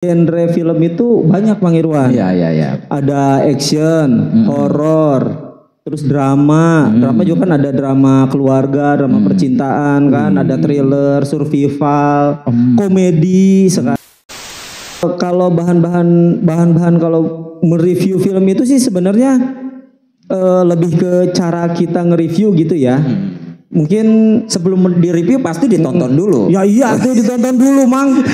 genre film itu banyak Bang Irwan. Iya. Ada action, horor, terus drama. Drama juga kan ada drama keluarga, drama percintaan kan, ada thriller, survival, komedi sekarang. Kalau bahan-bahan kalau mereview film itu sih sebenarnya lebih ke cara kita nge-review gitu ya. Mungkin sebelum di-review pasti ditonton dulu. Ya iya, tuh ditonton dulu, Mang.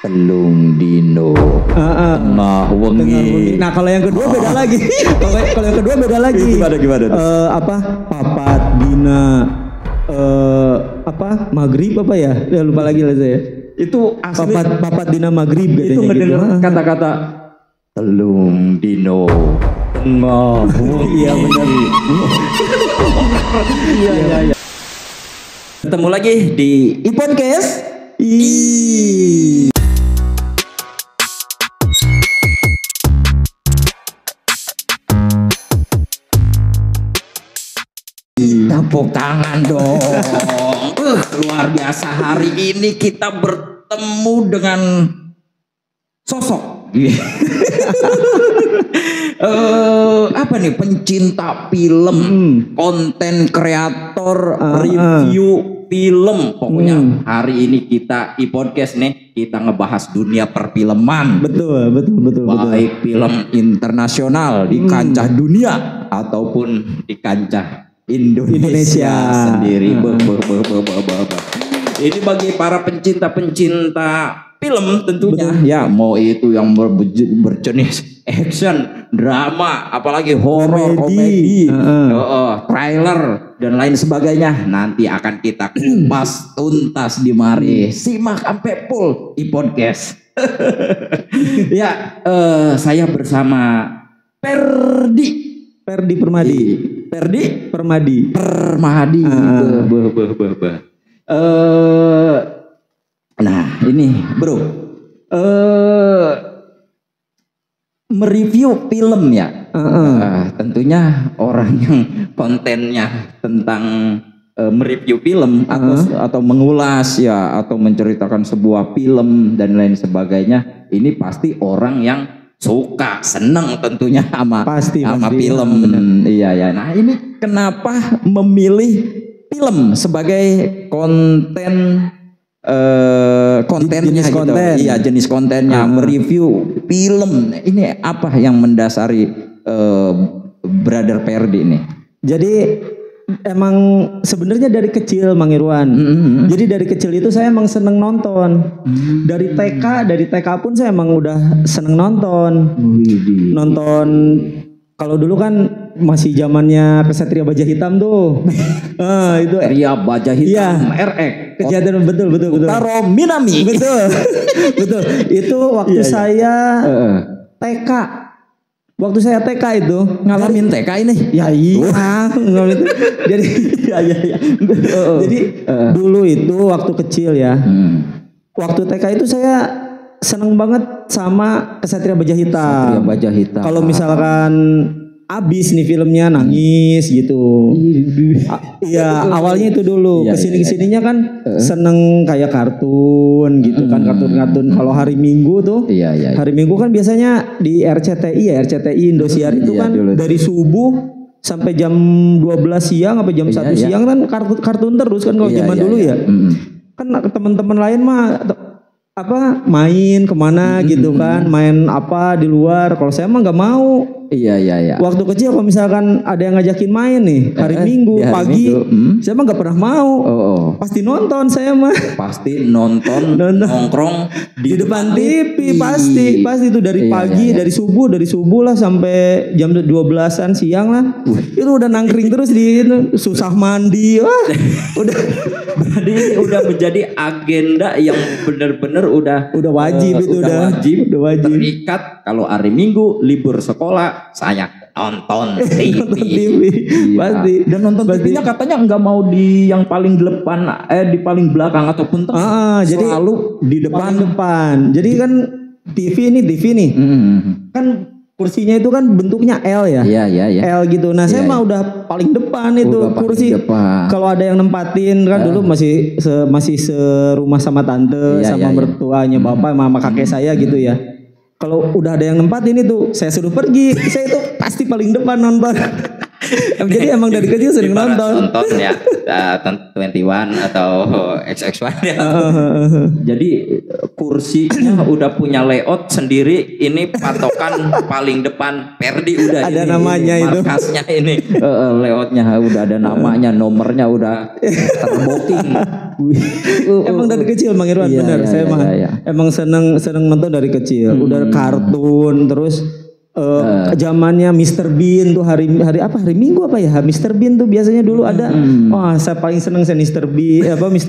Telung dino tengah wengi. Nah, kalau yang kedua beda lagi. Kalau yang kedua beda lagi. Gimana? Papat dina maghrib apa ya? Ya lupa lagi lah saya. Itu asli Papat dina maghrib katanya. itu ngedenger gitu. kata-kata telung dino tengah wengi. Iya benar. Iya. Ketemu lagi di iPodcast. Tepuk tangan dong. Luar biasa, hari ini kita bertemu dengan sosok apa nih, pencinta film, konten kreator, review film. Pokoknya hari ini kita iPodcast nih, kita ngebahas dunia perfilman. Betul. Baik film internasional di kancah dunia ataupun di kancah Indonesia sendiri. Ini bagi para pencinta film tentunya. Betul. Ya, mau itu yang berjenis action, drama, apalagi horor, komedi, trailer dan lain sebagainya. Nanti akan kita kupas tuntas di mari. Simak sampai full iPodcast. Ya, saya bersama Perdi Permadi. Nah ini bro, mereview film ya. Tentunya orang yang kontennya tentang mereview film atau mengulas ya, atau menceritakan sebuah film dan lain sebagainya, ini pasti orang yang suka, seneng tentunya sama film. Iya ya. Nah ini kenapa memilih film sebagai kontennya gitu? Iya, jenis kontennya mereview film. Ini apa yang mendasari Brother Perdi ini? Jadi emang sebenarnya dari kecil Mang Irwan. Jadi dari kecil itu saya emang seneng nonton. Dari TK pun saya emang udah seneng nonton. Nonton kalau dulu kan masih zamannya Kesatria Baja Hitam tuh. Itu Kesatria Baja Hitam, RX. Kejadian betul. Taro Minami. Betul. Itu waktu saya TK. Waktu saya TK itu ngalamin TK ini. Ya iya. Jadi Jadi dulu itu waktu kecil ya. Waktu TK itu saya seneng banget sama Kesatria Baja Hitam. Kalau misalkan abis nih filmnya nangis gitu. Iya, awalnya itu dulu. Kesininya kan seneng kayak kartun gitu kan, kartun. Kalau hari Minggu tuh, hari Minggu kan biasanya di RCTI Indosiar itu kan dari subuh sampai jam 12 siang sampai jam 1 siang kan kartun terus kan kalau zaman dulu ya. Kan teman-teman lain mah main kemana gitu kan, main apa di luar. Kalau saya mah nggak mau. Iya. Waktu kecil kalau misalkan ada yang ngajakin main nih hari Minggu pagi, saya mah nggak pernah mau. Pasti nonton saya mah. Pasti nonton. Nongkrong di depan TV pasti itu dari pagi, dari subuh lah sampai jam 12-an siang lah. Itu udah nangkring terus di susah mandi. Wah, udah. Berarti ini udah menjadi agenda yang benar-benar udah wajib itu udah wajib. Terikat kalau hari Minggu libur sekolah saya nonton TV. Pasti. Dan nonton TV-nya katanya nggak mau di yang paling depan, di paling belakang ataupun tengah. Jadi selalu di depan. Jadi kan TV nih. Kan kursinya itu kan bentuknya L ya. Iya. L gitu. Nah, saya mah udah paling depan itu Udah kursi. Kalau ada yang nempatin kan dulu masih serumah sama tante sama mertuanya bapak sama kakek saya gitu ya. Kalau udah ada yang nempatin itu, saya suruh pergi. Saya itu pasti paling depan nonton. Jadi emang dari kecil sering nonton ya 21 atau XX1 ya. Jadi kursinya udah punya layout sendiri. Ini patokan paling depan Perdi udah ada ini, namanya itu. Markasnya ini layoutnya udah ada namanya, nomornya udah terbooking. Emang dari kecil Bang Irwan benar. Saya mah emang seneng nonton dari kecil. Udah kartun terus. Zamannya Mr. Bean tuh hari Minggu apa ya? Mr. Bean tuh biasanya dulu ada. Wah, saya paling seneng Mr.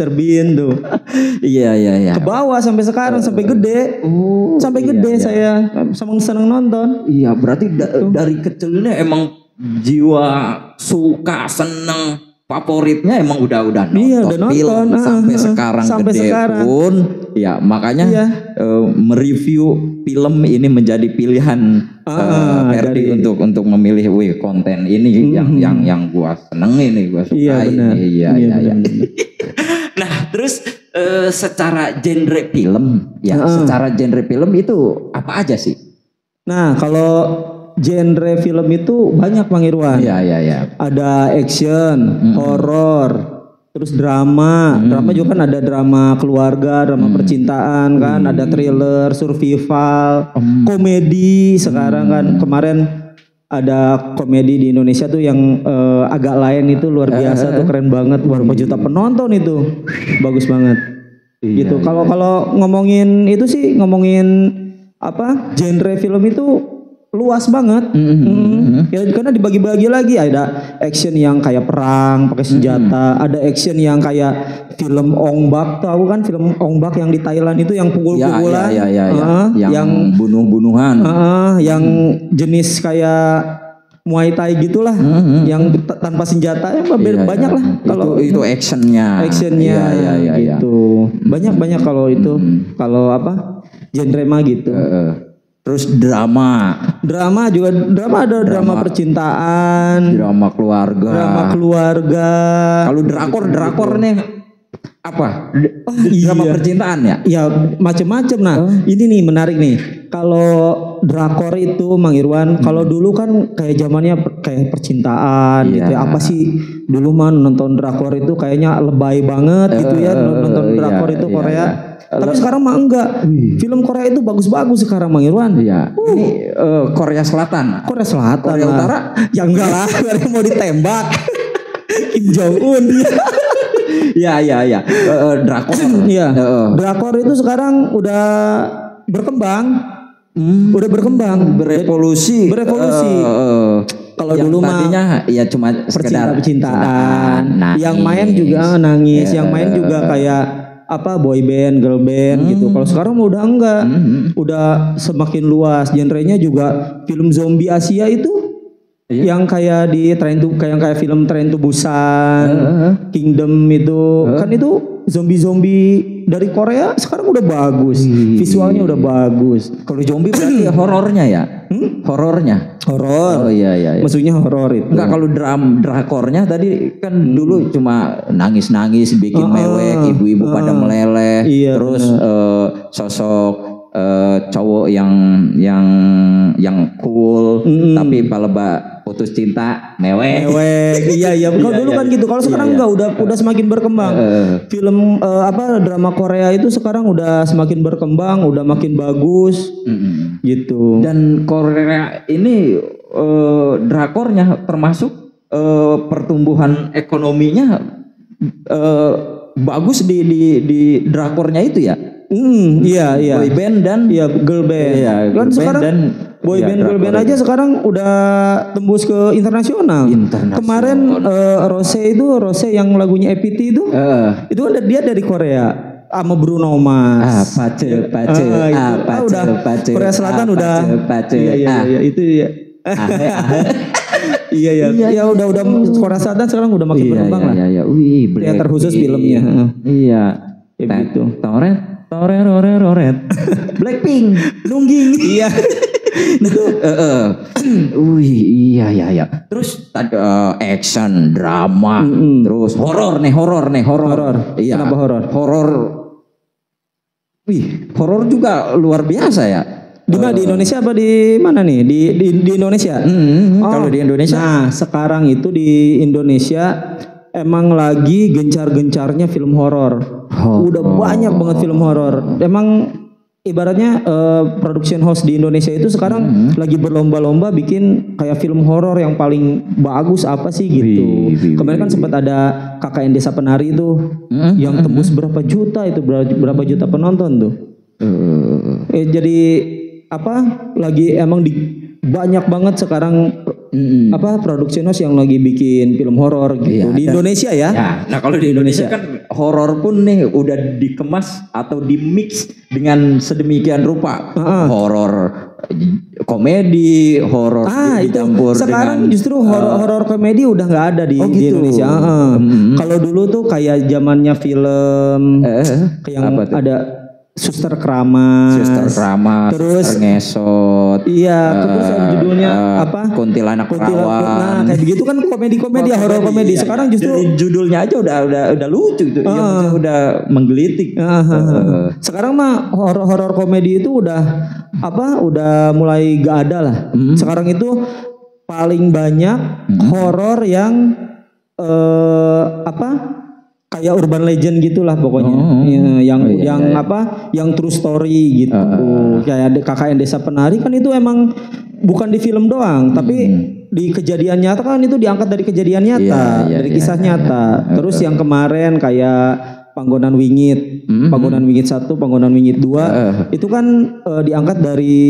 Bean tuh. Iya. Ke bawah sampai sekarang sampai gede. Sampai gede saya seneng nonton. Iya, berarti dari kecilnya emang jiwa suka seneng favoritnya emang udah nonton, udah nonton film sampai sekarang gede pun ya makanya mereview film ini menjadi pilihan Perdi untuk memilih konten ini yang gua senengin nih, gua suka ini. Iya. Nah, terus secara genre film secara genre film itu apa aja sih? Nah, kalau genre film itu banyak Bang Irwan. Iya. Ada action, horor, terus drama. Drama juga kan ada drama keluarga, drama percintaan kan, ada thriller, survival, komedi sekarang kan. Kemarin ada komedi di Indonesia tuh yang agak lain itu luar biasa tuh, keren banget, berapa juta penonton itu. Bagus banget. Gitu. Kalau ngomongin itu sih, ngomongin apa? Genre film itu luas banget. Ya, karena dibagi-bagi lagi, ada action yang kayak perang pakai senjata, ada action yang kayak film Ong Bak, tahu kan film Ong Bak yang di Thailand itu yang pukul-pukulan, yang bunuh-bunuhan, yang jenis kayak Muay Thai gitulah, yang tanpa senjata banyak lah. Kalau itu actionnya gitu. Banyak kalau itu, kalau apa genre mah gitu. Terus drama juga ada drama percintaan, drama keluarga. Kalau drakor nih apa? Drama percintaan ya? Ya macam-macam. Nah, ini nih menarik nih. Kalau drakor itu Mang Irwan, kalau dulu kan kayak zamannya kayak percintaan gitu ya. Apa sih dulu mah nonton drakor itu kayaknya lebay banget gitu ya, nonton drakor itu Korea. Tapi sekarang mah enggak. Film Korea itu bagus-bagus sekarang Mang Irwan. Iya. Ini Korea Selatan. Korea Utara? Ya enggak lah, mau ditembak. Kim Jong Un dia. Iya. Drakor. Iya. Drakor itu sekarang udah berkembang. Berevolusi. Kalau dulu mah ya cuma sekedar percintaan. Yang main juga nangis, yang main juga kayak apa boy band, girl band gitu. Kalau sekarang udah enggak, udah semakin luas. Genrenya juga film zombie Asia itu, yang kayak di kayak film Train to Busan, Kingdom itu, kan itu zombie dari Korea sekarang udah bagus, visualnya udah bagus. Kalau zombie berarti horornya ya? Horornya? Horor. Oh iya. Maksudnya horor itu. Enggak, kalau drakornya tadi kan dulu cuma nangis-nangis, bikin mewek, ibu-ibu pada meleleh, terus sosok cowok yang cool, tapi paleba putus cinta mewek. Iya. Kalau dulu kan gitu. Kalau sekarang enggak, udah semakin berkembang. Film drama Korea itu sekarang udah semakin berkembang, udah makin bagus. Gitu. Dan Korea ini drakornya termasuk pertumbuhan ekonominya bagus di drakornya itu ya. Iya. Boy band dan girl band. Iya, kan sekarang dan boy band girl band aja sekarang udah tembus ke internasional. Kemarin Rose yang lagunya EPT itu kan dia dari Korea sama Bruno Mars. Pace. Korea Selatan udah. Iya itu ya. Iya. Ya udah Korea Selatan sekarang udah makin berkembang lah. Iya. Wih, teater khusus filmnya. Iya. Kayak gitu. Toret. Blackpink. Nungging. Iya. Iya. Terus action, drama, terus horor. Iya. Kenapa horor? Horor juga luar biasa ya. Di mana, di Indonesia apa di mana nih? Di Indonesia. Kalau di Indonesia. Nah, sekarang itu di Indonesia emang lagi gencar-gencarnya film horor. Udah banyak banget film horor. Emang ibaratnya production house di Indonesia itu sekarang lagi berlomba-lomba bikin kayak film horor yang paling bagus apa sih gitu. Kemarin kan sempat ada KKN Desa Penari itu yang tembus berapa juta itu, berapa juta penonton tuh. Jadi lagi emang banyak banget sekarang production house yang lagi bikin film horor gitu di Indonesia ya. Nah kalau di Indonesia kan horor pun nih udah dikemas atau dimix dengan sedemikian rupa. Horor komedi, horor dicampur sekarang dengan, justru horor komedi udah nggak ada di Indonesia. Kalau dulu tuh kayak zamannya film yang ada Suster Keramas, terus Ngesot, terus judulnya Kuntilanak Perawan. Kayak begitu kan komedi-komedi, horor komedi. Sekarang justru judulnya aja udah lucu gitu, udah menggelitik. Sekarang mah horor komedi itu udah mulai gak ada lah. Sekarang itu paling banyak horor yang kayak urban legend gitulah pokoknya. Yang true story gitu. Kayak KKN Desa Penari kan itu emang bukan di film doang, tapi di kejadian nyata kan, itu diangkat dari kejadian nyata, dari kisah nyata. Terus yang kemarin kayak Panggonan Wingit, Panggonan Wingit 1, Panggonan Wingit 2, itu kan diangkat dari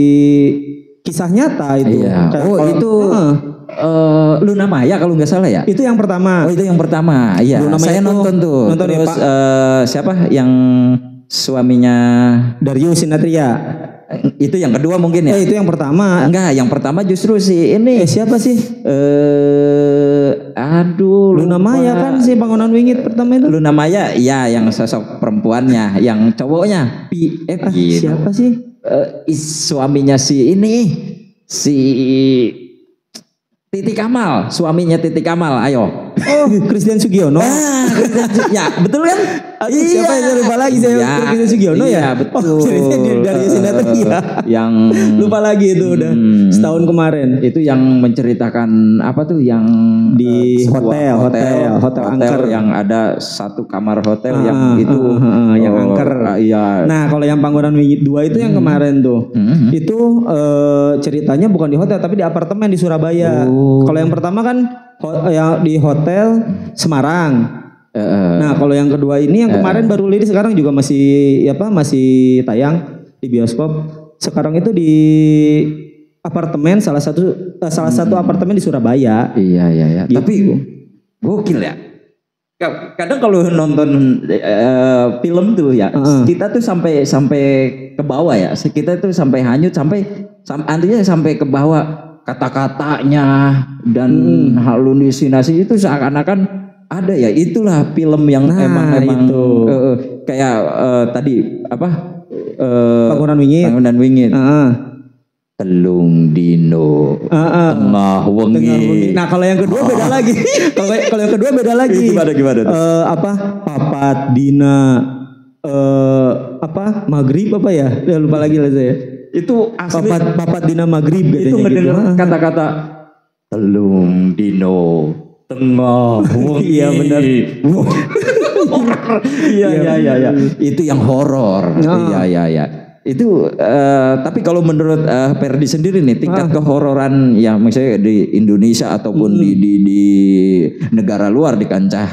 kisah nyata itu. Luna Maya kalau nggak salah ya. Itu yang pertama. Itu yang pertama. Iya. Saya nonton tuh. Terus siapa yang suaminya Darius Sinathrya? Itu yang kedua mungkin ya. Itu yang pertama. Enggak, yang pertama justru si ini. Siapa sih? Luna Maya kan si Panggonan Wingit pertama itu. Luna Maya, iya, yang sosok perempuannya, yang cowoknya PF gitu. Siapa sih? Suaminya si ini, si Titi Kamal, suaminya Titi Kamal, ayo. Christian Sugiono. Ya, betul kan? Siapa yang lupa lagi Christian Sugiono ya? Betul. Dari Sinathrya. Yang lupa lagi itu udah setahun kemarin. Itu yang menceritakan apa tuh, yang di hotel angker yang ada satu kamar hotel yang itu yang angker. Iya. Nah, kalau yang Panggonan Wingit 2 itu yang kemarin tuh. Itu ceritanya bukan di hotel tapi di apartemen di Surabaya. Kalau yang pertama kan yang di hotel Semarang. Nah, kalau yang kedua ini yang kemarin baru rilis, sekarang juga masih tayang di bioskop. Sekarang itu di apartemen salah satu apartemen di Surabaya. Iya. Gitu. Tapi gokil ya. Kadang kalau nonton film tuh ya, kita tuh sampai ke bawah ya. Kita tuh sampai hanyut artinya sampai ke bawah, kata-katanya dan halusinasi itu seakan-akan ada ya. Itulah film yang emang itu. Kayak tadi Panggonan Wingit. Telung dino tengah wengi. Nah, kalau yang kedua beda lagi. Kalau yang kedua beda lagi. Gimana? Papat dina maghrib apa ya? Lupa lagi lah saya. Itu asli papat dina maghrib katanya. Itu mendengar kata-kata telung dino tengah wengi. Iya benar. Iya. Itu yang horor. Iya. Itu tapi kalau menurut Perdi sendiri nih, tingkat kehororan yang misalnya di Indonesia ataupun di negara luar, di kancah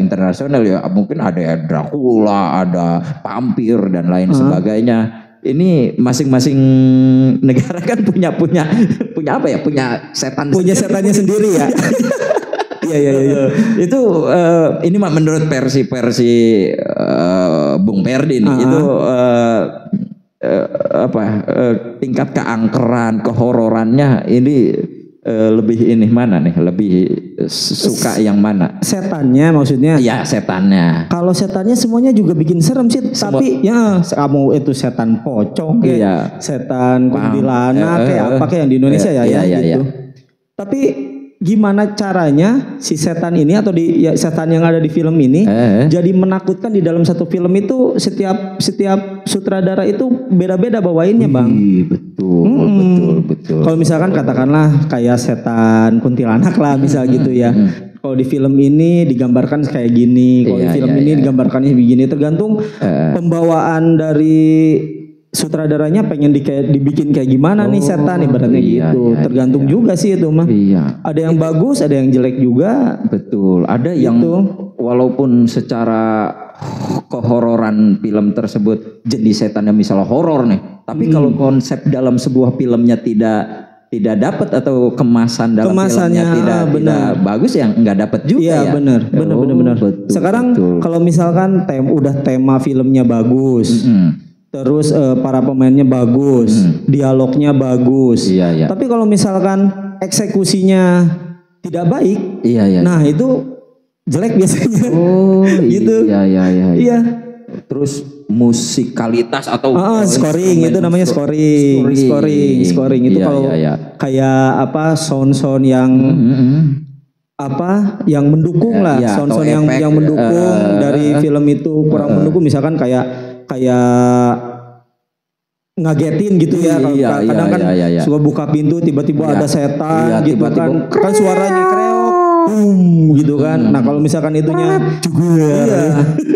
internasional ya, mungkin ada Dracula, ada vampir dan lain sebagainya. Ini masing-masing negara kan punya apa ya? Punya setan. Punya setannya sendiri ya. Iya. Itu ini mah menurut versi Bung Perdi nih, itu tingkat keangkeran, kehororannya ini lebih ini mana nih? Lebih suka yang mana? Setannya maksudnya? Ya setannya. Kalau setannya semuanya juga bikin serem sih. Tapi ya kamu itu setan pocong kayak setan kuntilanak kayak apa kayak yang di Indonesia gitu. Tapi gimana caranya si setan ini atau setan yang ada di film ini jadi menakutkan di dalam satu film itu setiap sutradara itu beda-beda bawainnya Bang. Betul. Kalau misalkan katakanlah kayak setan kuntilanak lah misal gitu ya. Kalau di film ini digambarkan kayak gini, kalau di film ini digambarkannya begini, tergantung pembawaan dari sutradaranya pengen dibikin kayak gimana nih setan ibaratnya gitu. Tergantung juga sih itu mah. Ada yang bagus, ada yang jelek juga. Betul. Ada yang walaupun secara kehororan film tersebut jenis setannya misalnya horor nih, tapi kalau konsep dalam sebuah filmnya tidak dapat atau kemasan dalam filmnya tidak bagus ya nggak dapat juga ya. Benar. Sekarang kalau misalkan tema filmnya bagus. Terus para pemainnya bagus, dialognya bagus. Tapi kalau misalkan eksekusinya tidak baik, nah itu jelek biasanya. Gitu. Iya. Terus musikalitas atau scoring itu namanya scoring itu kalau kayak apa sound yang yang mendukung lah, sound yang mendukung dari film itu kurang mendukung, misalkan kayak ngagetin gitu ya. Kadang kan suka buka pintu tiba-tiba ada setan gitu kan suaranya kreok gitu kan. Nah kalau misalkan itunya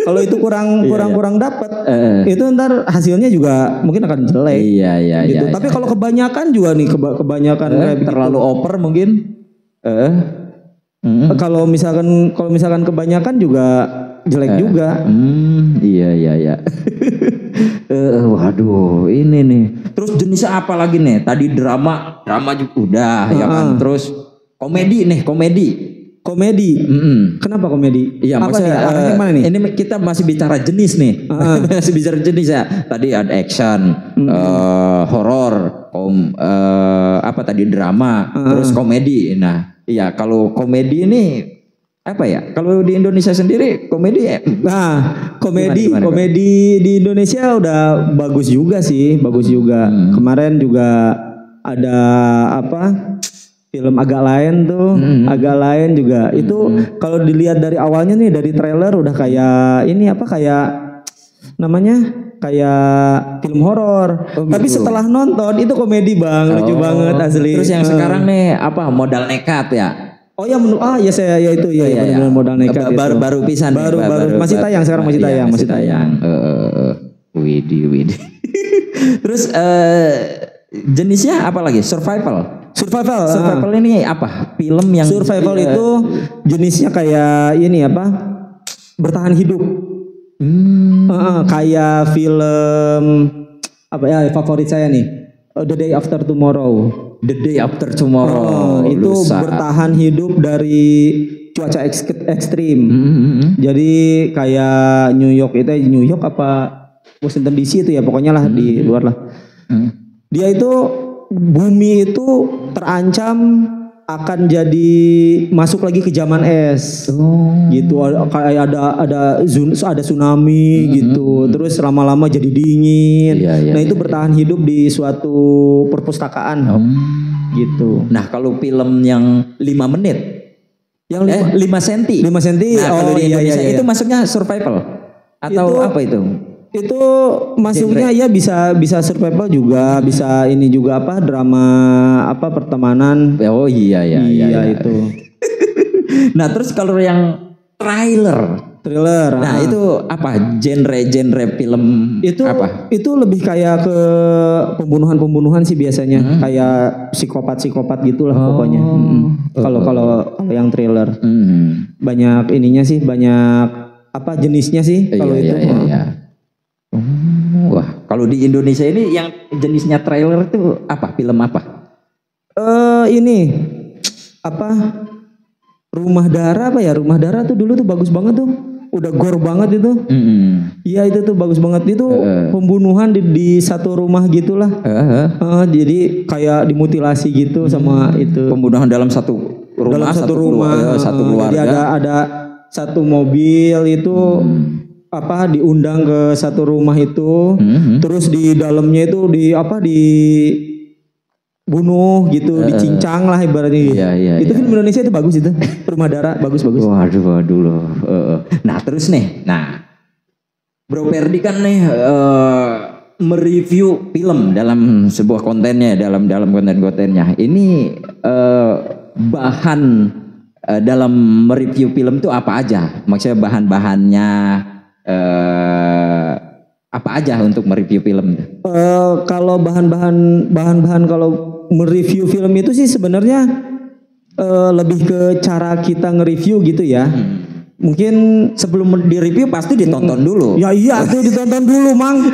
kalau itu kurang dapat itu ntar hasilnya juga mungkin akan jelek gitu. Tapi kalau kebanyakan juga nih kebanyakan terlalu over mungkin kalau misalkan kebanyakan juga jelek juga. Iya. Waduh, ini nih. Terus jenisnya apa lagi nih? Tadi drama juga udah ya kan. Terus komedi. Kenapa komedi? Iya, maksudnya mana nih? Ini kita masih bicara jenis nih. Masih bicara jenis ya. Tadi ada action, horor, apa tadi drama, terus komedi. Nah, iya kalau komedi ini apa ya? Kalau di Indonesia sendiri komedi komedi di Indonesia udah bagus juga sih, Kemarin juga ada film agak lain juga. Itu kalau dilihat dari awalnya nih dari trailer udah kayak kayak film horor. Tapi setelah nonton itu komedi Bang, lucu banget asli. Terus yang sekarang nih Modal Nekat ya? Benar Modal Nekat. Baru pisan. Baru masih tayang sekarang masih tayang. Widih. Terus jenisnya apa lagi? Survival ini apa? Film yang survival itu jenisnya kayak bertahan hidup. Kayak film favorit saya nih. The Day After Tomorrow. Itu bertahan hidup dari cuaca ekstrim. Jadi kayak New York apa Washington DC itu ya pokoknya lah di luar lah. Dia itu bumi itu terancam akan jadi masuk lagi ke zaman es. Gitu kayak ada tsunami gitu. Terus lama-lama jadi dingin. Nah, itu bertahan hidup di suatu perpustakaan. Gitu. Nah, kalau film yang 5 menit yang 5 cm. Nah, kalau di Indonesia itu masuknya survival atau itu, apa itu? Itu masuknya bisa survival juga, bisa ini juga drama pertemanan. Iya itu. Nah, terus kalau yang thriller. Nah, itu apa? Genre film itu apa? Itu lebih kayak ke pembunuhan sih biasanya. Kayak psikopat gitulah pokoknya. Kalau yang thriller. Banyak ininya sih, banyak jenisnya sih kalau itu. Wah, kalau di Indonesia ini yang jenisnya trailer itu apa? Film apa? Rumah Darah Rumah Darah tuh dulu tuh bagus banget tuh. Udah gore banget itu. Iya itu tuh bagus banget itu. Pembunuhan di satu rumah gitulah. Jadi kayak dimutilasi gitu sama itu. Pembunuhan dalam satu dalam satu rumah. Satu keluarga. Jadi ada satu mobil itu diundang ke satu rumah itu, terus di dalamnya itu dibunuh gitu, dicincang lah ibaratnya. Itu film Indonesia itu bagus itu. Rumah Dara bagus. Waduh loh. Nah terus nih, Bro Ferdi kan nih mereview film dalam sebuah kontennya, dalam konten-kontennya. Ini bahan dalam mereview film itu apa aja? Maksudnya bahan-bahannya apa aja untuk mereview film? Kalau bahan-bahan kalau mereview film itu sih sebenarnya lebih ke cara kita nge-review gitu ya. Mungkin sebelum direview pasti ditonton dulu. Ya iya tuh ditonton dulu, Mang.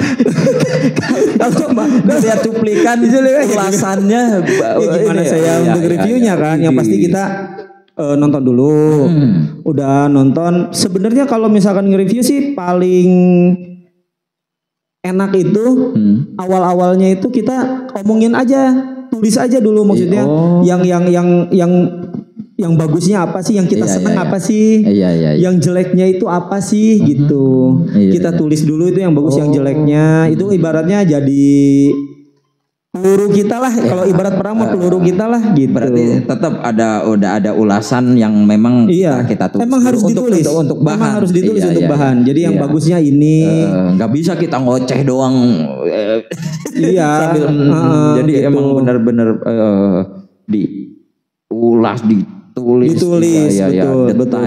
Kalau lihat cuplikan ulasannya gimana saya untuk reviewnya kan. Yang pasti kita nonton dulu. Udah nonton. Sebenarnya kalau misalkan nge-review sih paling enak itu awal-awalnya itu kita omongin aja, tulis aja dulu maksudnya yang bagusnya apa sih, yang kita senang apa sih, yang jeleknya itu apa sih gitu. Kita tulis dulu itu yang bagus, yang jeleknya itu ibaratnya jadi peluru kita lah. Kalau ibarat perang peluru kita lah gitu. Berarti tetap udah ada ulasan yang memang kita tulis. Emang harus ditulis untuk bahan. Emang harus ditulis untuk bahan. Jadi yang bagusnya ini. Nggak bisa kita ngoceh doang. Sambil, jadi gitu. Emang benar-benar diulas, ditulis betul.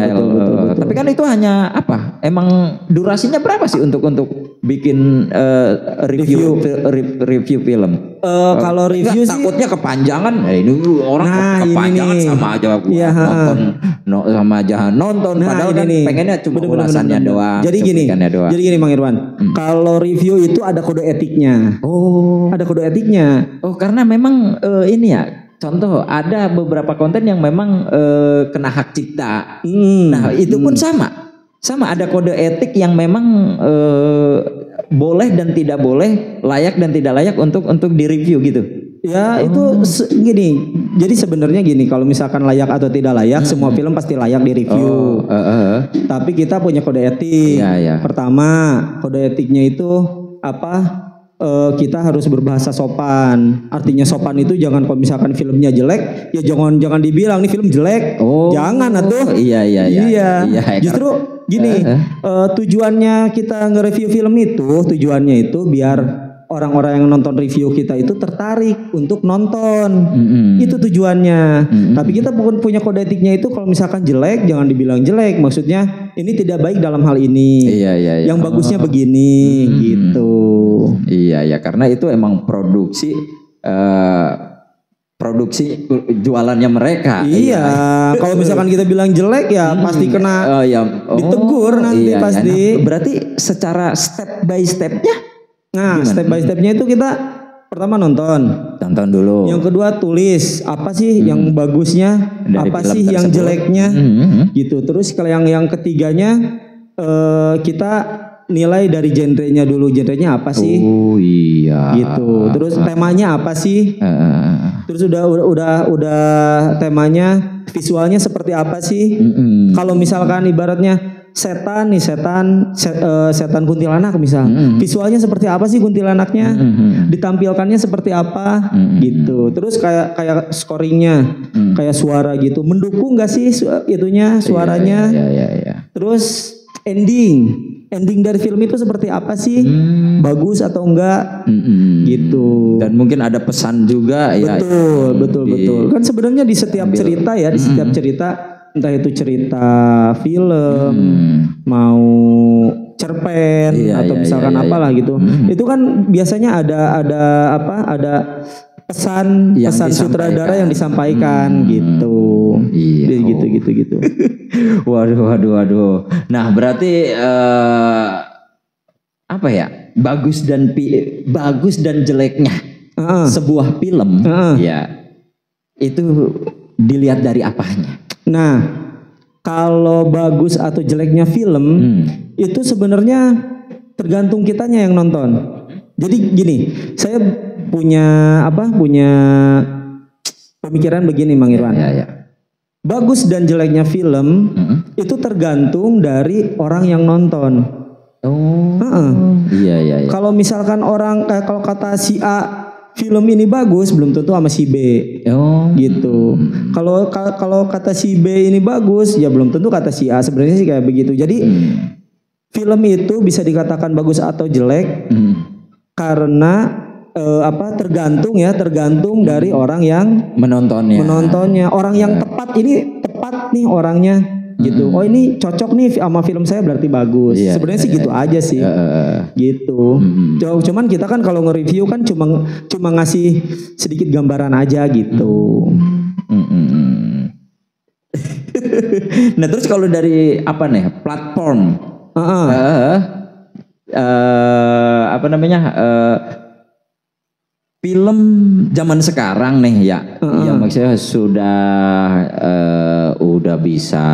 Tapi kan itu hanya apa? Emang durasinya berapa sih untuk bikin review film? Kalau review sih takutnya kepanjangan. Ini orang kepanjangan sama aja nonton. Padahal kan pengennya cuma ulasannya doang. Jadi gini Bang Irwan. Kalau review itu ada kode etiknya. Ada kode etiknya. Karena memang ini ya. Contoh, ada beberapa konten yang memang kena hak cipta. Nah, itu pun sama ada kode etik yang memang boleh dan tidak boleh, layak dan tidak layak untuk direview gitu. Ya itu gini. Jadi sebenarnya gini, kalau misalkan layak atau tidak layak, semua film pasti layak direview. Tapi kita punya kode etik. Pertama, kode etiknya itu apa? Kita harus berbahasa sopan. Artinya sopan itu jangan kalau misalkan filmnya jelek, ya jangan dibilang nih film jelek. Jangan atuh. Iya. Justru gini, tujuannya kita nge-review film tujuannya itu biar orang-orang yang nonton review kita itu tertarik untuk nonton. Itu tujuannya. Tapi kita punya kode etiknya itu kalau misalkan jelek jangan dibilang jelek. Maksudnya ini tidak baik dalam hal ini. Yang bagusnya begini gitu. Iya, karena itu emang produksi jualannya mereka. Kalau misalkan kita bilang jelek ya pasti kena ditegur nanti pasti. Nah, berarti secara step by stepnya. Nah, step by stepnya itu kita pertama nonton dulu. Yang kedua tulis apa sih yang bagusnya, dari apa sih tersebut. Yang jeleknya, gitu. Terus kalau yang ketiganya kita nilai dari genrenya dulu, genrenya apa sih? Gitu. Terus temanya apa sih? Terus udah temanya, visualnya seperti apa sih? Kalau misalkan ibaratnya setan kuntilanak misal, visualnya seperti apa sih kuntilanaknya? Ditampilkannya seperti apa? Gitu. Terus kayak scoringnya, kayak suara gitu, mendukung nggak sih itunya suaranya? Terus ending dari film itu seperti apa sih? Bagus atau enggak? Gitu. Dan mungkin ada pesan juga. Betul. Kan sebenarnya di setiap cerita ya, di setiap cerita, entah itu cerita film, mau cerpen atau misalkan apalah gitu. Itu kan biasanya ada pesan sutradara yang disampaikan gitu. Gitu. Waduh. Nah, berarti apa ya? Bagus dan jeleknya sebuah film ya. Itu dilihat dari apanya? Nah, kalau bagus atau jeleknya film itu sebenarnya tergantung kitanya yang nonton. Jadi gini, saya punya pemikiran begini, Mang Irwan. bagus dan jeleknya film itu tergantung dari orang yang nonton. Iya. Kalau misalkan kalau kata si A film ini bagus, belum tentu sama si B. Gitu. Kalau kata si B ini bagus, ya belum tentu kata si A. Sebenarnya sih kayak begitu. Jadi film itu bisa dikatakan bagus atau jelek karena tergantung dari orang yang menontonnya. Orang yang tepat nih orangnya gitu. Oh ini cocok nih sama film saya berarti bagus. Sebenarnya sih gitu aja sih. Gitu. Cuman kita kan kalau nge-review kan cuma ngasih sedikit gambaran aja gitu. Nah terus kalau dari platform film zaman sekarang nih ya, yang maksudnya udah bisa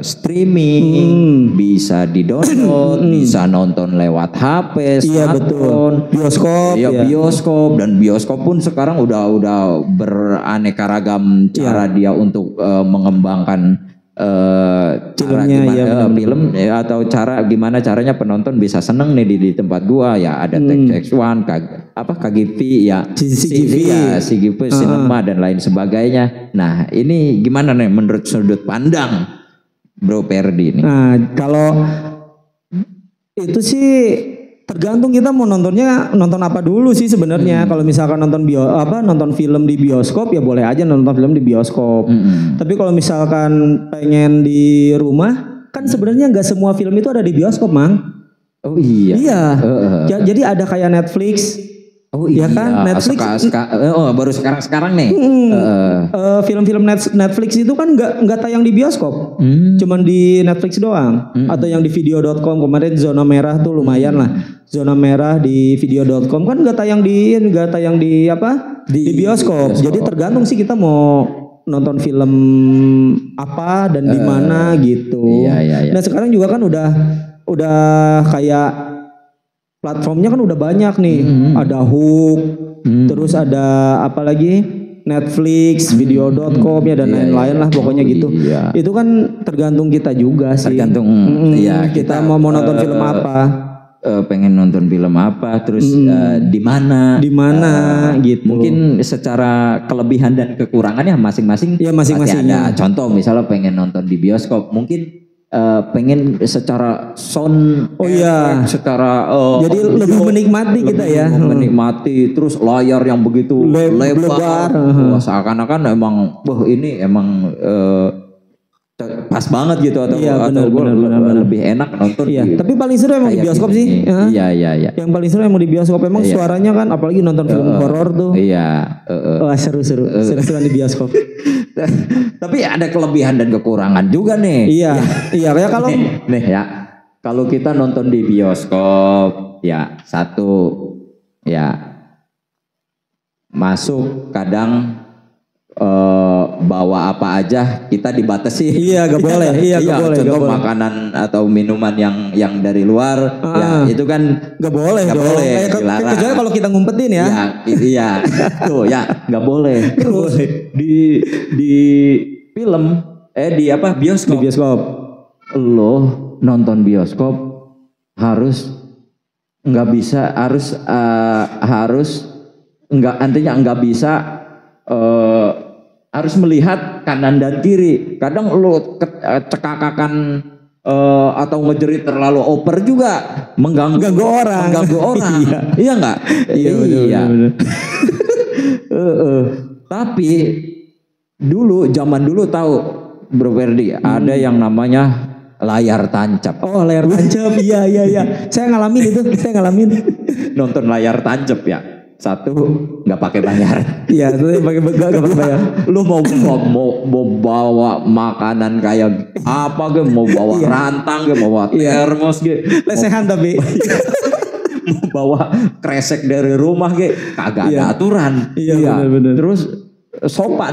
streaming, bisa di-download, bisa nonton lewat HP, smartphone, bioskop dan bioskop pun sekarang udah beraneka ragam cara dia untuk mengembangkan film atau gimana caranya penonton bisa seneng nih di tempat gua ya, ada TX1, KGV ya, CGV Cinema dan lain sebagainya. Nah ini gimana nih menurut sudut pandang Bro Perdi ini? Nah kalau itu sih tergantung kita mau nonton apa dulu sih sebenarnya. Kalau misalkan nonton film di bioskop ya boleh aja nonton film di bioskop. Tapi kalau misalkan pengen di rumah kan sebenarnya nggak semua film itu ada di bioskop, Mang. Oh iya. Iya. Jadi ada kayak Netflix. Oh iya kan Netflix. Baru sekarang nih. Film-film Netflix itu kan nggak tayang di bioskop. Cuman di Netflix doang. Atau yang di video.com kemarin zona merah tuh lumayan lah. Zona merah di video.com kan nggak tayang di bioskop. Jadi tergantung sih kita mau nonton film apa dan di mana gitu. Iya. Nah sekarang juga kan udah kayak platformnya kan udah banyak nih. Ada Hook, terus ada apa lagi? Netflix, video.com ya dan lain-lain lah pokoknya gitu. Itu kan tergantung kita juga sih. Tergantung kita mau nonton film apa. Pengen nonton film apa, terus di mana gitu. Mungkin secara kelebihan dan kekurangannya masing-masing. Ya masing-masing. Ada contoh misalnya pengen nonton di bioskop, mungkin pengen secara sound secara jadi lebih menikmati kita ya, menikmati terus layar yang begitu lebar. Seakan-akan emang ini emang pas banget gitu atau benar. Lebih enak nonton. Iya. Tapi paling seru emang di bioskop sih. Iya. Yang paling seru emang di bioskop, emang suaranya kan apalagi nonton film horor tuh. Iya. Seru-seruan di bioskop. Tapi ada kelebihan dan kekurangan juga nih. Iya. Kayak kalau kalau kita nonton di bioskop ya satu masuk kadang bawa apa aja kita dibatasi. Iya, gak boleh. Gak boleh. Contoh makanan atau minuman yang dari luar, ya itu kan gak boleh. Kecuali kalau kita ngumpetin ya. Iya, tuh ya nggak boleh. Terus di film di bioskop. Di bioskop. Lo nonton bioskop harus nggak bisa harus melihat kanan dan kiri. Kadang lo cekakakan atau ngejerit terlalu over juga mengganggu orang. Iya nggak? Iya. Tapi zaman dulu tahu Bro Perdi ada yang namanya layar tancap. Oh layar tancap, iya. Saya ngalamin. Nonton layar tancap ya. Satu nggak pakai bayar. Iya, itu nggak pakai bayar. Lu mau bawa makanan kayak apa ge, mau bawa rantang ge, mau bawa termos ge, lesehan tapi mau bawa kresek dari rumah ge, kagak ada aturan. Iya. Benar. Terus sopa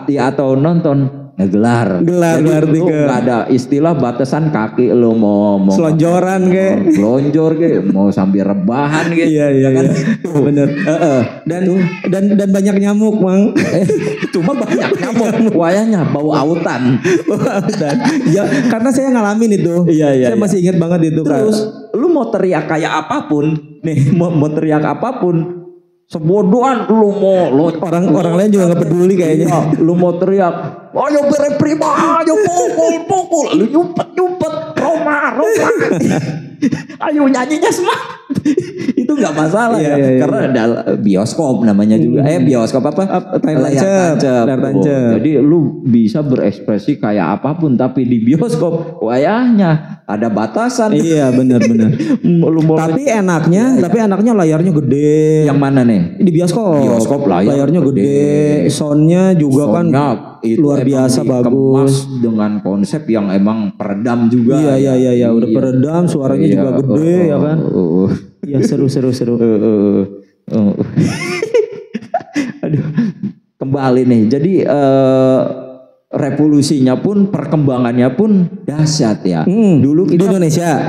atau nonton ngegelar. Gelar Lu nggak ada istilah batasan kaki lu mau selonjoran kayak selonjor kayak mau sambil rebahan gitu. Iya kan. Bener. Dan banyak nyamuk, Mang. Cuma banyak nyamuk. Wayahnya bau autan. Ya karena saya ngalamin itu. Saya masih ingat banget itu. Terus lu mau teriak kayak apapun, nih mau teriak apapun, sebodohan lu mau orang lain juga nggak peduli kayaknya. Lu mau teriak, ayo beri prima, ayo pukul, lu nyumpet, Roma. Ayo nyanyinya semangat. Itu nggak masalah ya. Karena ada bioskop namanya juga. Bioskop apa? Layar tancap. Jadi lu bisa berekspresi kayak apapun, tapi di bioskop wayahnya ada batasan. Iya benar. Tapi enaknya layarnya gede. Yang mana nih? Di bioskop. Bioskop layarnya gede. Soundnya juga kan luar biasa bagus. Dengan konsep yang emang peredam juga. Iya. Udah peredam, suaranya juga gede ya kan. Iya seru. Aduh, kembali nih. Jadi revolusinya pun, perkembangannya pun dahsyat ya. Dulu kita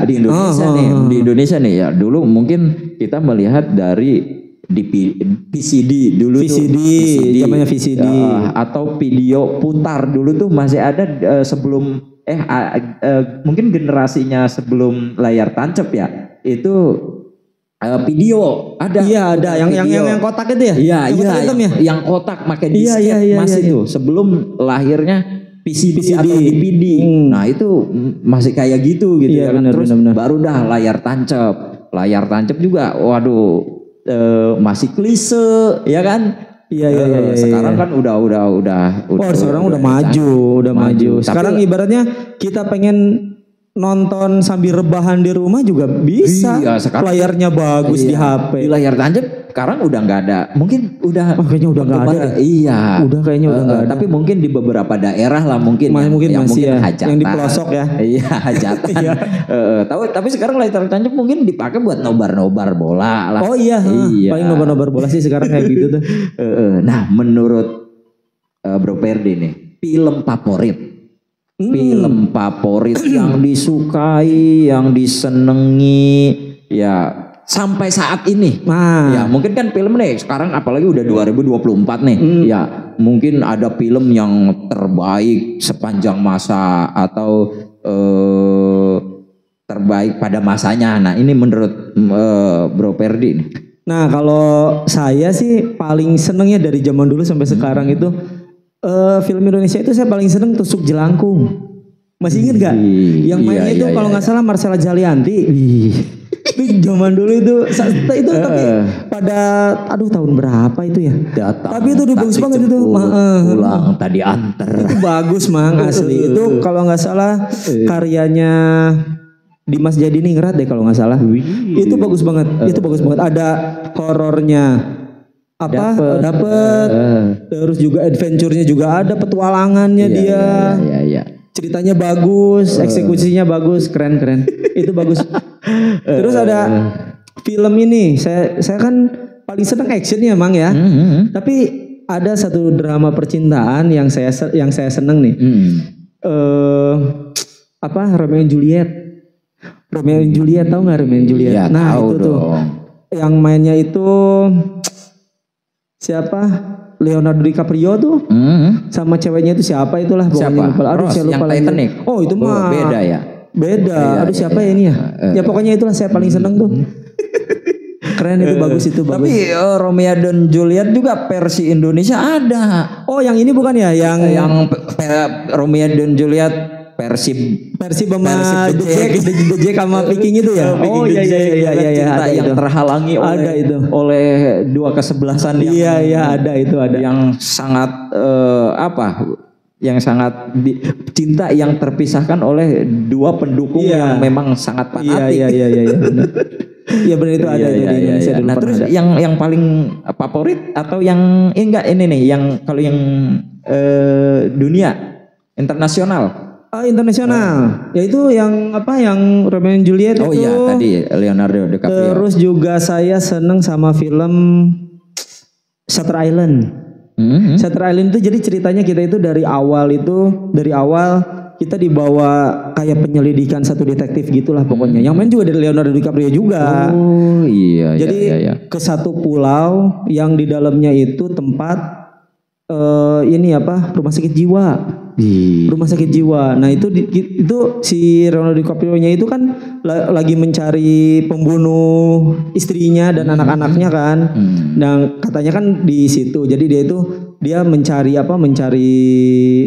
di Indonesia nih ya. Dulu mungkin kita melihat dari di VCD dulu VCD zamannya VCD atau video putar dulu tuh masih ada sebelum mungkin generasinya sebelum layar tancap ya. Itu video ada. Iya ada yang kotak itu ya. Iya yang kotak pakai disket masih tuh sebelum lahirnya PCD atau DVD. Nah itu masih kayak gitu ya kan. Terus baru dah layar tancap. Layar tancap juga waduh masih klise ya kan. Iya. Sekarang kan udah sekarang udah maju. Sekarang ibaratnya kita pengen nonton sambil rebahan di rumah juga bisa. Iya, sekarang layarnya bagus di HP. Di layar tancap sekarang udah nggak ada. Mungkin udah kayaknya udah nggak ada. Iya. Udah kayaknya udah nggak ada. Tapi mungkin di beberapa daerah lah mungkin masih ya. Hajatan. Yang di pelosok ya. Iya, hajatan. Tapi sekarang layar tancap mungkin dipakai buat nobar bola lah. Oh iya. Paling nobar bola sih sekarang kayak gitu tuh. Nah, menurut Bro Perdi nih, film favorit. Film favorit yang disukai, yang disenengi ya sampai saat ini. Ya mungkin kan film nih sekarang apalagi udah 2024 nih. Ya mungkin ada film yang terbaik sepanjang masa atau terbaik pada masanya. Nah ini menurut Bro Perdi nih. Nah kalau saya sih paling senengnya dari zaman dulu sampai sekarang itu film Indonesia itu saya paling seneng Tusuk Jelangkung. Masih inget gak? Yang mainnya itu kalau nggak salah Marcella Zalianty. Itu zaman dulu itu tapi pada tahun berapa itu ya? Tapi itu udah bagus banget itu. Pulang tadi anter. Itu bagus Mang asli. Itu kalau nggak salah karyanya Dimas Jadiningrat deh kalau nggak salah. Itu bagus banget. Ada horornya. Dapet terus juga adventure-nya juga ada, petualangannya dia. Ceritanya bagus, eksekusinya bagus, keren. Itu bagus. Terus ada film ini, saya kan paling seneng actionnya Mang ya. Tapi ada satu drama percintaan yang saya seneng nih. Romeo and Juliet. Tahu nggak Romeo and Juliet? Ya, nah itu dong. Tuh yang mainnya itu siapa? Leonardo DiCaprio tuh sama ceweknya itu siapa itulah pokoknya. Saya lupa lagi. Titanic. Oh itu mah beda ya. Beda. Siapa ya ini ya? Ya pokoknya itulah saya paling seneng tuh. Keren itu bagus itu. Tapi Romeo dan Juliet juga versi Indonesia ada. Oh yang ini bukan ya? Yang Romeo dan Juliet versi sama The Jack sama Viking itu ya. Oh iya ada yang terhalangi oleh dua kesebelasan yang ada yang sangat yang sangat cinta yang terpisahkan oleh dua pendukung yang memang sangat fanatik. Iya benar itu ada di Indonesia. Nah terus yang paling favorit atau yang enggak ini nih yang kalau yang dunia internasional. Internasional, yaitu yang Romeo and Juliet itu. Oh iya tadi Leonardo DiCaprio. Terus juga saya seneng sama film Shutter Island. Shutter Island itu jadi ceritanya kita itu dari awal kita dibawa kayak penyelidikan satu detektif gitulah pokoknya. Yang main juga dari Leonardo DiCaprio juga. Oh iya. Jadi ke satu pulau yang di dalamnya itu tempat rumah sakit jiwa. Rumah sakit jiwa. Nah itu si Leonardo DiCaprio-nya itu kan lagi mencari pembunuh istrinya dan anak-anaknya kan. Dan katanya kan di situ. Jadi dia mencari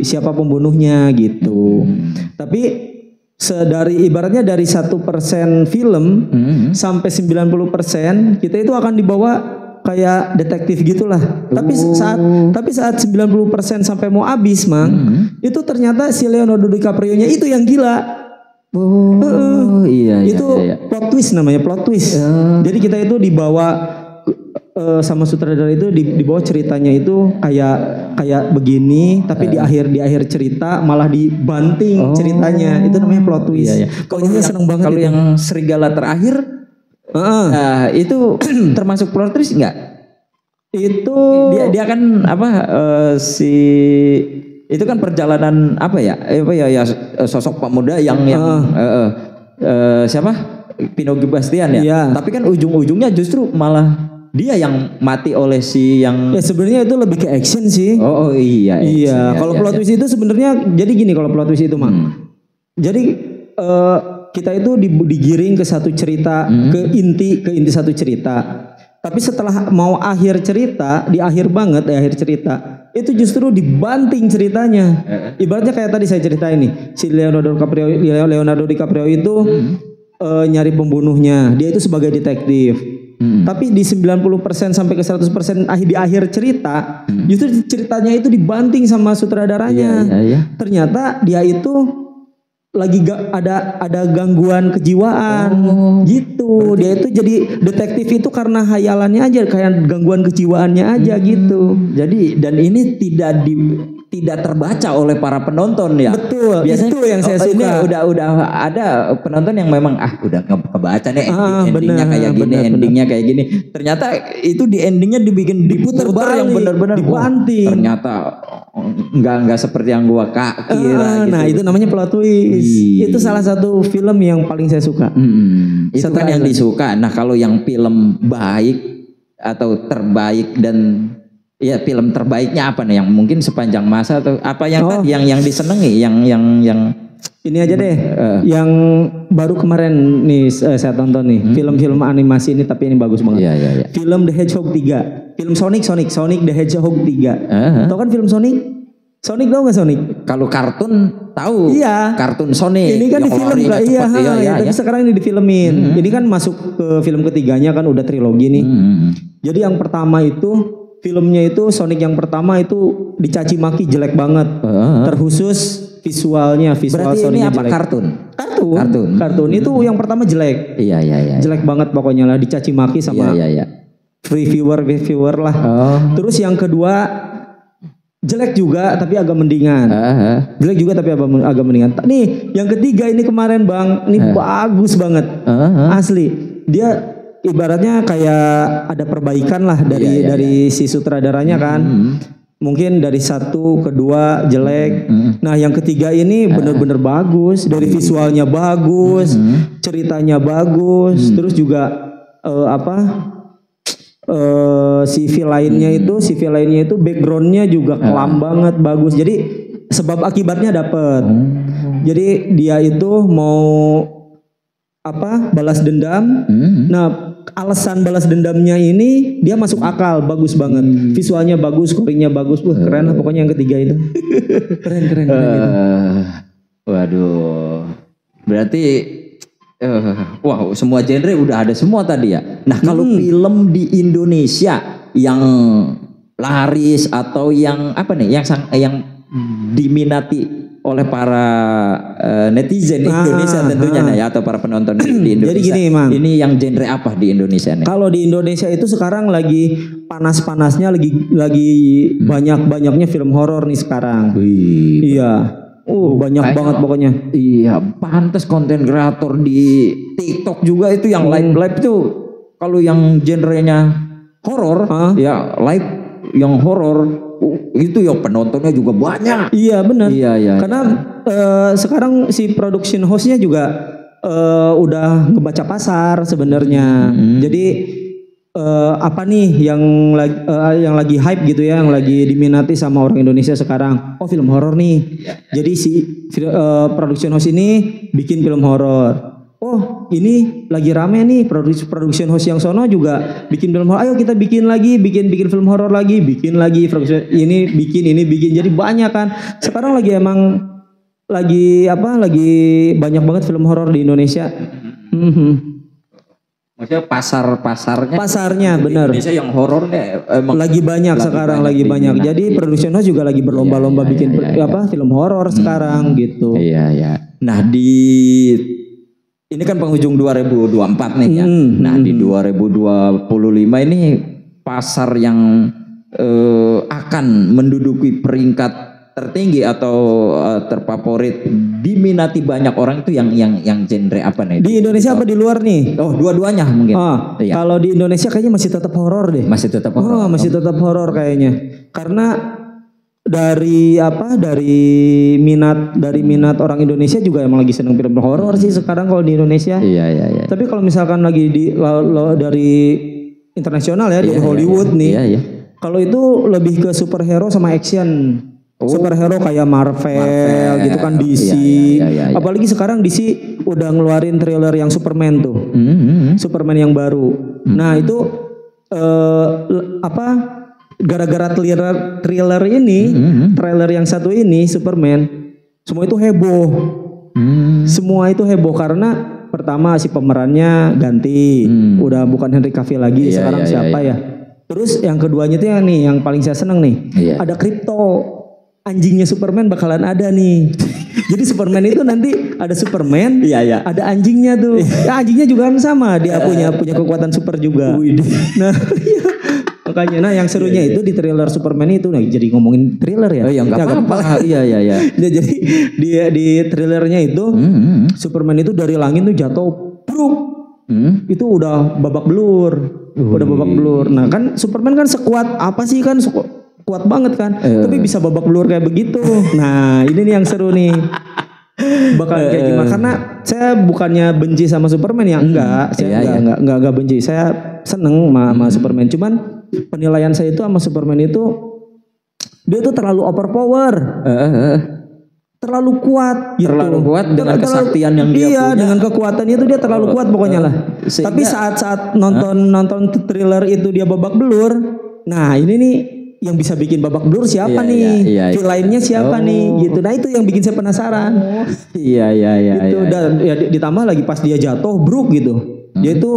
siapa pembunuhnya gitu. Tapi ibaratnya dari 1% film sampai 90% kita itu akan dibawa kayak detektif gitulah. Tapi saat 90% sampai mau habis, itu ternyata si Leonardo DiCaprio-nya itu yang gila. Plot twist namanya, plot twist. Jadi kita itu dibawa sama sutradara itu dibawa ceritanya itu kayak begini, tapi di akhir cerita malah dibanting ceritanya. Itu namanya plot twist. Kalau seneng banget kalau yang serigala terakhir itu termasuk plot twist enggak? Itu dia kan itu kan perjalanan sosok pemuda yang siapa? Pino Bastian ya. Iya. Tapi kan ujung-ujungnya justru malah dia yang mati oleh si yang sebenarnya itu lebih ke action sih. Oh iya. Iya, kalau plot twist itu sebenarnya jadi gini kalau plot twist itu Jadi kita itu digiring ke satu cerita, ke inti satu cerita. Tapi setelah mau akhir cerita, di akhir cerita, itu justru dibanting ceritanya. Ibaratnya kayak tadi saya ceritain nih, si Leonardo DiCaprio itu nyari pembunuhnya. Dia itu sebagai detektif. Tapi di 90% sampai ke 100% di akhir cerita, justru ceritanya itu dibanting sama sutradaranya. Ternyata dia itu lagi ada gangguan kejiwaan gitu. Dia itu jadi detektif itu karena hayalannya aja, kayak gangguan kejiwaannya aja gitu. Jadi dan ini tidak terbaca oleh para penonton ya. Betul. Biasanya itu yang saya suka. Ini udah ada penonton yang memang udah kebaca nih endingnya kayak gini. Ternyata itu di endingnya diputer yang benar-benar dibanting. Ternyata enggak seperti yang gua kira gitu. Nah, itu namanya plot twist. Itu salah satu film yang paling saya suka. Itu kan yang disuka. Nah, kalau yang film baik atau terbaik dan film terbaiknya apa nih yang mungkin sepanjang masa atau apa yang tadi yang disenangi yang ini aja deh yang baru kemarin nih saya tonton nih film-film animasi ini tapi ini bagus banget. Film The Hedgehog 3, film Sonic The Hedgehog 3. Tahu kan film Sonic tau gak Sonic? Kalau kartun tahu. Iya. Kartun Sonic. Ini kan di film gak? Tapi sekarang ini difilmin. Ini kan masuk ke film ketiganya kan udah trilogi nih. Jadi yang pertama itu filmnya itu Sonic yang pertama itu dicaci maki jelek banget. Terkhusus visualnya, berarti Sonicnya ini apa? Jelek. Kartun itu yang pertama jelek. Iya. Jelek banget pokoknya lah, dicaci maki sama reviewer lah. Terus yang kedua jelek juga tapi agak mendingan. Agak mendingan. Nih, yang ketiga ini kemarin Bang, ini bagus banget. Asli. Dia ibaratnya kayak ada perbaikan lah dari si sutradaranya kan. Mungkin dari 1, kedua jelek. Nah, yang ketiga ini benar-benar bagus. Dari visualnya bagus, ceritanya bagus, terus juga CV lainnya itu backgroundnya juga kelam banget, bagus. Jadi sebab akibatnya dapet. Jadi dia itu mau balas dendam. Nah, alasan balas dendamnya ini dia masuk akal, bagus banget. Visualnya bagus, scoringnya bagus, keren lah pokoknya yang ketiga itu. keren gitu. Waduh. Berarti semua genre udah ada semua tadi ya. Nah, kalau film di Indonesia yang laris atau yang yang diminati oleh para netizen Indonesia tentunya atau para penonton di Indonesia. Jadi gini, Mang. Ini yang genre apa di Indonesia nih? Kalau di Indonesia itu sekarang lagi panas-panasnya, lagi banyak-banyaknya film horor nih sekarang. Iya. Banyak banget pokoknya. Iya, pantas konten kreator di TikTok juga itu yang live tuh kalau yang genrenya horor, ya live yang horor itu ya penontonnya juga banyak. Iya benar. Iya. Karena sekarang si production house-nya juga udah ngebaca pasar sebenarnya. Jadi apa nih yang lagi hype gitu ya, yang lagi diminati sama orang Indonesia sekarang? Oh, film horor nih. Jadi si production house ini bikin film horor. Oh, ini lagi rame nih production house yang sono juga bikin film horor. Ayo kita bikin lagi, bikin film horor lagi, bikin lagi ini bikin. Jadi banyak kan. Sekarang lagi lagi banyak banget film horor di Indonesia. Maksudnya pasarnya benar. Indonesia yang horor deh emang lagi banyak sekarang, lagi banyak. Jadi production house juga lagi berlomba-lomba bikin film horor sekarang gitu. Iya. Nah, ini kan penghujung 2024 nih ya. Nah, di 2025 ini pasar yang akan menduduki peringkat tertinggi atau terfavorit diminati banyak orang itu yang genre apa nih? Di Indonesia apa di luar nih? Oh, dua-duanya mungkin. Iya. Kalau di Indonesia kayaknya masih tetap horor deh. Masih tetap horor. Masih tetap horor kayaknya. Karena dari minat orang Indonesia juga emang lagi seneng film horor sih sekarang kalau di Indonesia. Iya. Tapi kalau misalkan lagi dari internasional ya, dari Hollywood nih. Iya. Kalau itu lebih ke superhero sama action. Superhero kayak Marvel gitu kan, DC. Iya. Apalagi sekarang DC udah ngeluarin trailer yang Superman tuh. Superman yang baru. Nah, itu gara-gara trailer ini, trailer yang satu ini Superman, semua itu heboh. Semua itu heboh karena pertama si pemerannya ganti, udah bukan Henry Cavill lagi, sekarang siapa ya? Terus yang keduanya itu yang paling saya seneng nih, ada Krypto, anjingnya Superman bakalan ada nih. Jadi Superman itu nanti ada Superman, ada anjingnya tuh. Ya, anjingnya juga kan sama, dia punya kekuatan super juga. Nah, makanya yang serunya itu di trailer Superman itu, jadi ngomongin trailer ya. Enggak apa-apa. Iya. Jadi di trailernya itu Superman itu dari langit tuh jatuh, bruk. Itu udah babak belur. Nah, kan Superman kan sekuat apa sih kan, kuat banget kan. Tapi bisa babak belur kayak begitu. Nah, ini nih yang seru nih. Bakal kayak gimana? Karena saya bukannya benci sama Superman ya, enggak. Saya enggak benci. Saya seneng sama Superman. Cuman penilaian saya itu sama Superman itu, dia tuh terlalu overpower. Terlalu kuat gitu. Terlalu kuat dengan kesaktian yang dia punya. Iya, dengan kekuatannya itu dia terlalu kuat pokoknya lah. Tapi saat nonton thriller itu dia babak belur. Nah, ini nih yang bisa bikin babak belur siapa nih? Villainnya siapa nih? Gitu. Nah, itu yang bikin saya penasaran. Iya. Itu dan ya ditambah lagi pas dia jatuh bruk gitu. Dia itu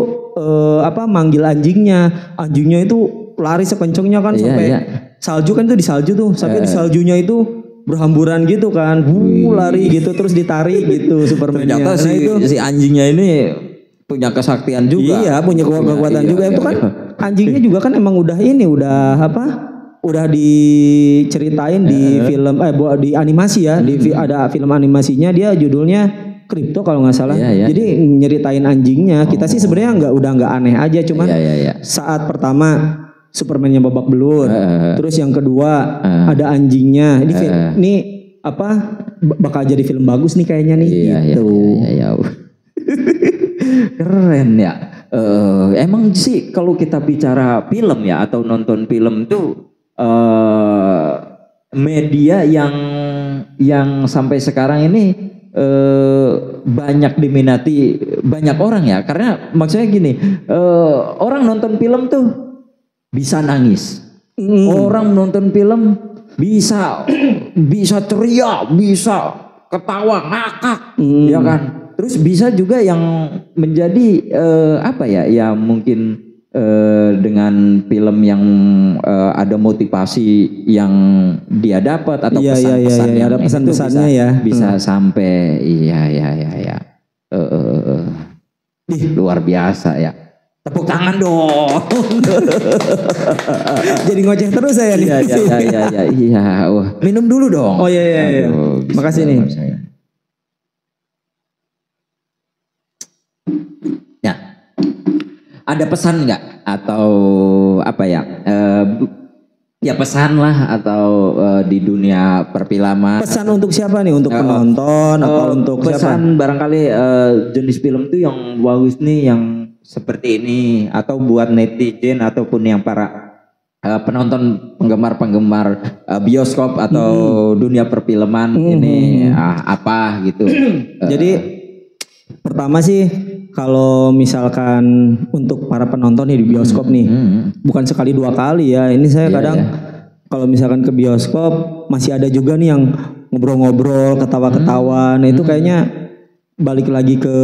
manggil anjingnya. Anjingnya itu lari sekencengnya kan sampai salju kan, itu di salju tuh. Sampai di saljunya itu berhamburan gitu kan. Lari gitu terus ditarik gitu Superman-nya. Ternyata si anjingnya ini punya kesaktian juga. Iya, punya kekuatan juga. Itu kan anjingnya juga kan emang udah diceritain di film di animasi ya. Ada film animasinya, dia judulnya Krypto kalau nggak salah. Jadi nyeritain anjingnya. Kita sih sebenarnya nggak aneh aja, cuman saat pertama Superman-nya babak belur, terus yang kedua ada anjingnya. Ini bakal jadi film bagus nih kayaknya nih. Gitu. Iya. Keren ya. Emang sih kalau kita bicara film ya atau nonton film tuh media yang sampai sekarang ini banyak diminati banyak orang ya, karena maksudnya gini, orang nonton film tuh bisa nangis, orang nonton film bisa ceria, bisa ketawa ngakak, ya kan. Terus bisa juga yang menjadi ya mungkin dengan film yang ada motivasi yang dia dapat atau pesan-pesan yang ada pesan-pesannya ya bisa sampai luar biasa ya. Tepuk tangan dong. Jadi ngoceh terus saya nih. Iya. Minum dulu dong. Oh iya. Makasih nih. Ya. Ada pesan nggak atau Ya pesan lah atau di dunia perfilman. Pesan untuk siapa nih? Untuk penonton atau untuk pesan siapa? Barangkali jenis film tuh yang bagus nih yang seperti ini, atau buat netizen ataupun yang para penonton penggemar bioskop atau dunia perfilman ini apa gitu. Jadi pertama sih kalau misalkan untuk para penonton nih di bioskop nih, bukan sekali 2 kali ya. Ini saya kadang kalau misalkan ke bioskop masih ada juga nih yang ngobrol-ngobrol, ketawa-ketawa. Nah itu kayaknya balik lagi ke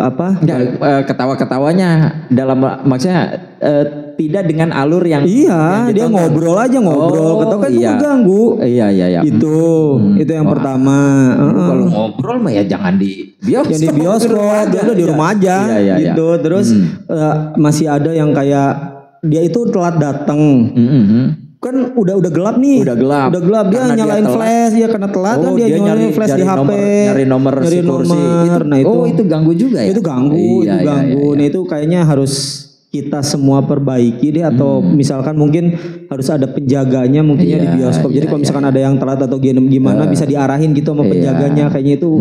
apa? Ketawa-ketawanya dalam maksudnya tidak dengan alur yang dia ngobrol aja ketawa kan itu ganggu. Iya. Itu yang pertama. Kalau ngobrol mah ya jangan di bioskop. Yang di bioskop, udah di rumah aja gitu. Terus masih ada yang kayak dia itu telat datang. Kan udah gelap nih. Udah gelap dia karena nyalain dia flash ya karena telat kan dia nyalain flash di HP. Nyari nomor kursi. Nah itu ganggu juga ya. Itu ganggu. Nah itu kayaknya harus kita semua perbaiki deh, atau misalkan mungkin harus ada penjaganya mungkinnya di bioskop. Jadi kalau misalkan ada yang telat atau gimana bisa diarahin gitu sama penjaganya, kayaknya itu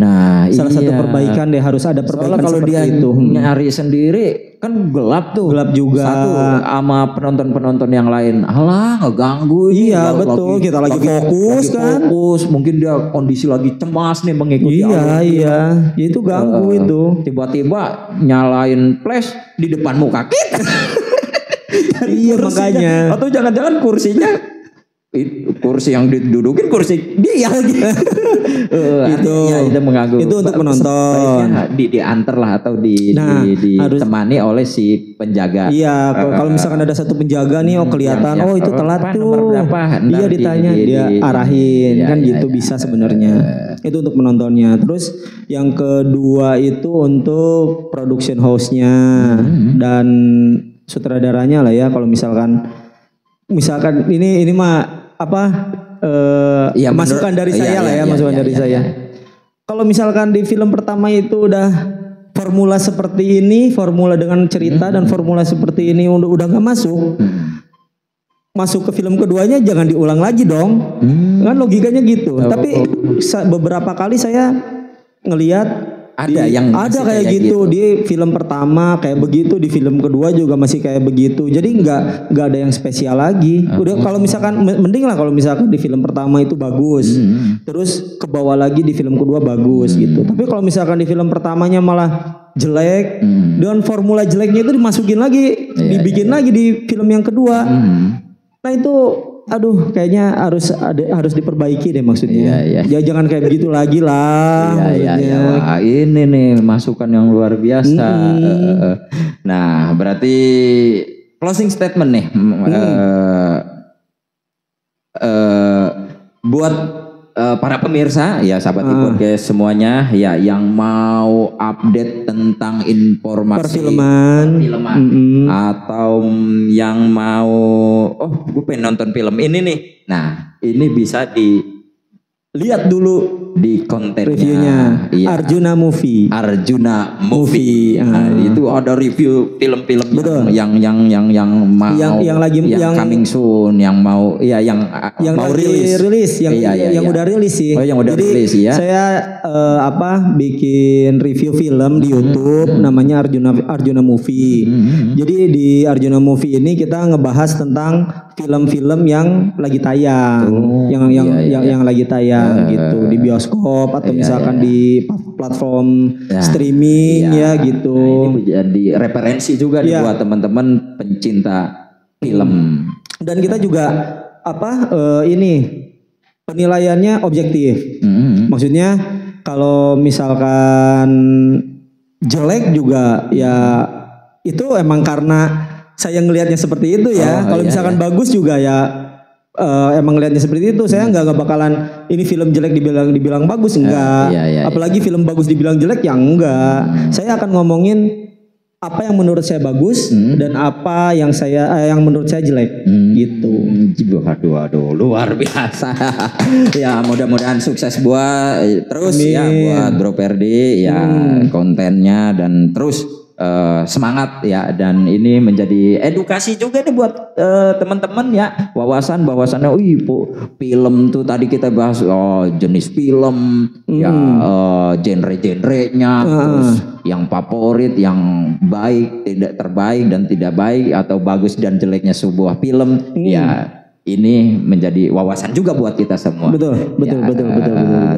salah satu perbaikan deh, harus ada perbaikan. Kalau dia itu nyari sendiri kan gelap tuh. Gelap juga. Satu sama penonton yang lain. Alah ngeganggu. Iya betul, kita lagi fokus kan. Mungkin dia kondisi lagi cemas nih mengikuti. Iya. Itu ganggu itu. Tiba-tiba nyalain flash di depan muka kita. Iya makanya. Atau jangan-jangan kursinya kursi yang didudukin kursi dia gitu. Itu mengganggu. Itu untuk penonton. Diantar lah atau ditemani oleh si penjaga. Iya, kalau misalkan ada satu penjaga nih, kelihatan, itu telat tuh. Dia ditanya, dia arahin, kan gitu bisa sebenarnya. Itu untuk penontonnya. Terus yang kedua itu untuk production house-nya dan sutradaranya lah ya. Kalau misalkan ini mah masukan dari saya lah ya, masukan dari saya. Kalau misalkan di film pertama itu udah formula seperti ini, formula dengan cerita dan formula seperti ini udah nggak masuk ke film keduanya, jangan diulang lagi dong. Kan logikanya gitu. Tapi beberapa kali saya ngelihat ada kayak gitu di film pertama kayak begitu, di film kedua juga masih kayak begitu. Jadi nggak ada yang spesial lagi. Udah kalau misalkan mending lah kalau misalkan di film pertama itu bagus, terus ke bawah lagi di film kedua bagus gitu. Tapi kalau misalkan di film pertamanya malah jelek, dengan formula jeleknya itu dimasukin lagi, dibikin lagi di film yang kedua. Nah itu kayaknya harus diperbaiki deh maksudnya. Ya jangan kayak begitu lagi lah. Wah, ini nih masukan yang luar biasa. Nah, berarti closing statement nih. Buat para pemirsa ya, sahabat podcast semuanya ya, yang mau update tentang informasi perfilman atau yang mau gue pengen nonton film ini nih, nah ini bisa dilihat dulu di kontennya reviewnya Arjuna Movie. Nah, itu ada review film-film yang mau yang coming soon, yang mau mau rilis yang udah rilis sih. Yang udah rilis ya. Saya bikin review film di YouTube namanya Arjuna Movie. Jadi di Arjuna Movie ini kita ngebahas tentang film-film yang lagi tayang, yang lagi tayang gitu di bioskop atau misalkan di platform streaming gitu. Nah, ini jadi referensi juga nih buat teman-teman pencinta film. Dan kita juga ini penilaiannya objektif. Maksudnya kalau misalkan jelek juga ya itu emang karena saya ngelihatnya seperti itu ya. Kalau misalkan bagus juga ya emang ngelihatnya seperti itu. Saya nggak bakalan ini film jelek dibilang bagus, enggak. Apalagi film bagus dibilang jelek ya enggak. Saya akan ngomongin apa yang menurut saya bagus dan apa yang menurut saya jelek gitu. Waduh, luar biasa. Ya mudah-mudahan sukses buat terus. Amin. Ya buat Bro Perdi ya kontennya, dan terus semangat ya, dan ini menjadi edukasi juga nih buat teman-teman ya, bahwasannya film tuh tadi kita bahas jenis film ya, genre-genrenya, terus yang favorit, yang baik, tidak terbaik dan tidak baik, atau bagus dan jeleknya sebuah film ya. Ini menjadi wawasan juga buat kita semua. Betul.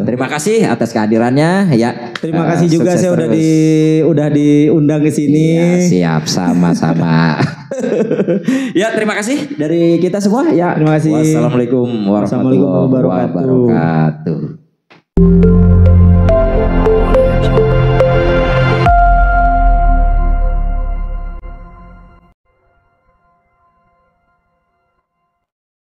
Terima kasih atas kehadirannya ya. Terima kasih juga, saya udah diundang ke sini. Iya, siap, sama-sama. Ya, terima kasih dari kita semua ya. Terima kasih. Wassalamualaikum warahmatullahi wabarakatuh.